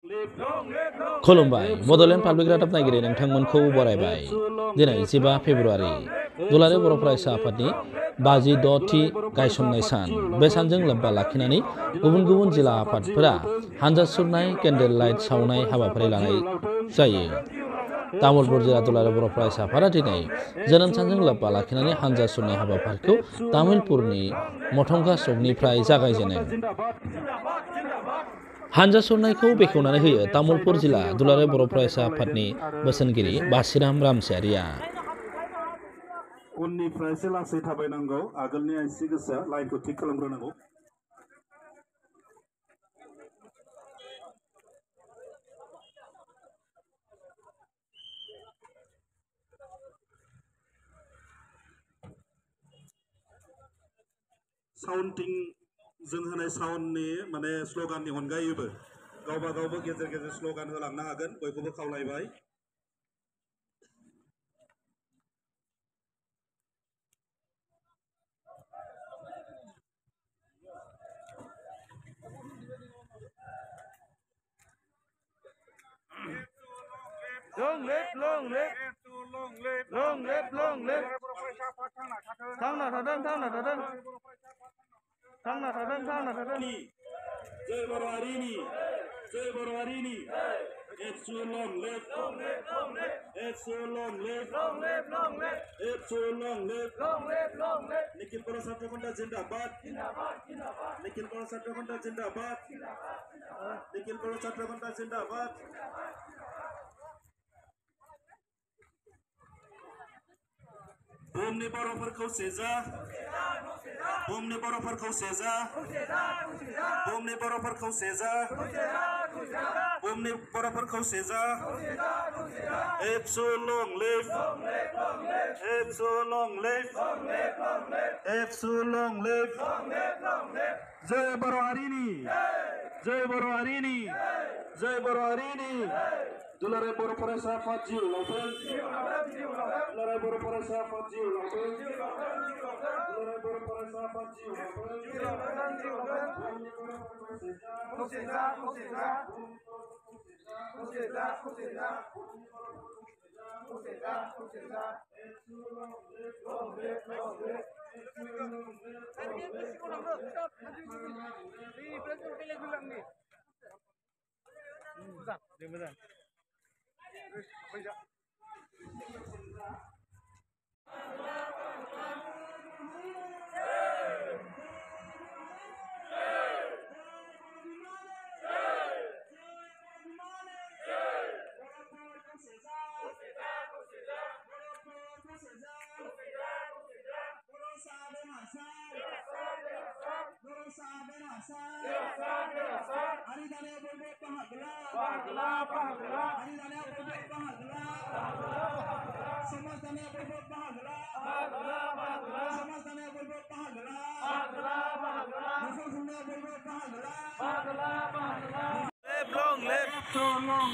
खुलुमबाय बड'लेण्ड पाब्लिक रादाब नायगिरि नोंथांमोनखौ बरायबाय। दिनै 15 फेब्रुआरि दुलाराय बर' फरायसा आफादनि 56थि गायसननाय सान। बे सानजों लोब्बा लाखिनानै गुबुन गुबुन जिल्ला आफादफोरा हानजा सुरनाय केन्डेल लाइट सावनाय हाबाफारि लानाय जायो। तामुलपुर जिल्ला दुलाराय बर' फरायसा आफादा दिनै जोनोम सानजों लोब्बा लाखिनानै हानजा सुरनाय हाबाफारिखौ तामुलपुरनि मथंगा चौकनिफ्राय जागायजेनो। हानजा सुरनायखौ बेखेवनानै होयो तामुलपुर जिल्ला दुलाराय बर' फरायसा आफादनि बोसोनगिरि बासिराम रामसियारिया। उननिफ्राय एसे लासै थाबायनांगौ, आगोलनि एसे गोसा लाइनखौ थिक खालामग्रोनांगौ। साउन्डिं जों होनाय साउन्डनि माने स्ल'गाननि अनगायैबो गावबा गावबो गेजेर गेजेर स्ल'गान होलांनो हागोन, बयखौबो खावलायबाय। Long live, long live, long live, long live. Thang nào thằng. Jai Boro Harini, Jai Boro Harini. It's so long live, long live, long live. It's so long live, long live, long live. It's so long live, long live, long live. Nikhil Boro Satya Khonda Zindabad, Zindabad, Zindabad. Nikhil Boro Satya Khonda Zindabad, Zindabad, Zindabad. Nikhil Boro Satya Khonda Zindabad. Bomni boroफोरखौ Seja, bomni बर'फोरखौ सेजा, bomni बर'फोरखौ सेजा, bomni बर'फोरखौ सेजा. It's so long live, it's so long live, it's so long live. Jai Boro Harini, Jai Boro Harini, Jai Boro Harini. Dularay Boro Faraisa Afad Jiu Lauten, Dularay Boro Faraisa Afad Jiu Lauten, Dularay Boro Faraisa Afad Jiu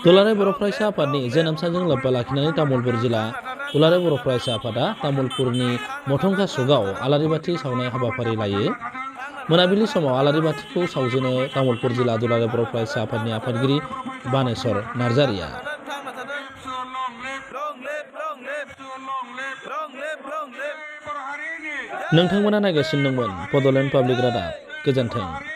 दुलाराय बर' फरायसा आफादनि जोनोम सानजों लोब्बा लाखिनानै तामुलपुर जिल्ला दुलाराय बर' फरायसा आफादा तामुलपुरनि मथंगा चौकआव आलारि बाथि सावनाय हाबाफारि लायो। मोनाबिलि समाव आलारि बाथिखौ सावजेनो तामुलपुर जिल्ला दुलाराय बर' फरायसा आफादनि आफादगिरि बानेश्वर नार्जारिया। नोंथांमोना नायगासिनो दंमोन बड'लेण्ड पाब्लिक रादाब। गोजोन्थों।